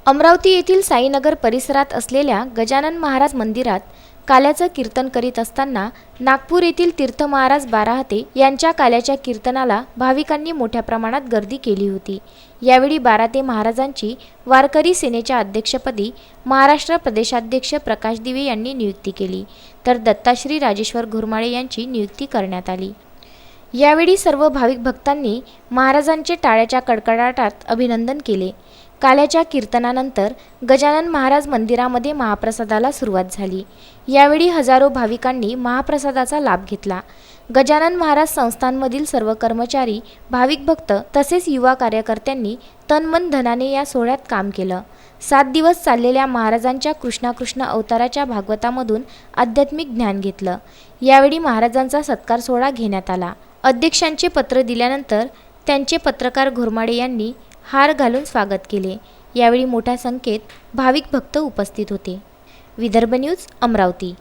अमरावती येथील साईनगर परिसरात असलेल्या गजानन महाराज मंदिरात काल्याचं कीर्तन करीत असताना नागपूर येथील तीर्थ महाराज बाराहते यांच्या काल्याच्या कीर्तनाला भाविकांनी मोठ्या प्रमाणात गर्दी केली होती। यावेळी बाराहते महाराजांची वारकरी सेनेच्या अध्यक्षपदी महाराष्ट्र प्रदेशाध्यक्ष प्रकाश दिवे यांनी नियुक्ती केली, तर दत्ताश्री राजेश्वर घुरमाळे यांची नियुक्ती करण्यात आली। यावेळी सर्व भाविक भक्तांनी महाराजांचे टाळ्याच्या कडकडाटात अभिनंदन केले। काल्याच्या कीर्तनानंतर गजानन महाराज मंदिरामध्ये महाप्रसादाला सुरुवात झाली। यावेळी हजारो भाविकांनी महाप्रसादाचा लाभ घेतला। गजानन महाराज संस्थानमधील सर्व कर्मचारी, भाविक भक्त तसेच युवा कार्यकर्त्यांनी तन-मन धनाने या सोहळ्यात काम केलं। 7 दिवस चाललेल्या महाराजांच्या कृष्णा अवताराच्या भागवतामधून आध्यात्मिक ज्ञान घेतलं। यावेळी महाराजांचा सत्कार सोहळा घेण्यात आला। अध्यक्षांचे पत्र दिल्यानंतर त्यांचे पत्रकार घुरमाळे यांनी हार घालून स्वागत केले। यावेळी मोठ्या संख्येत भाविक भक्त उपस्थित होते। विदर्भ न्यूज, अमरावती।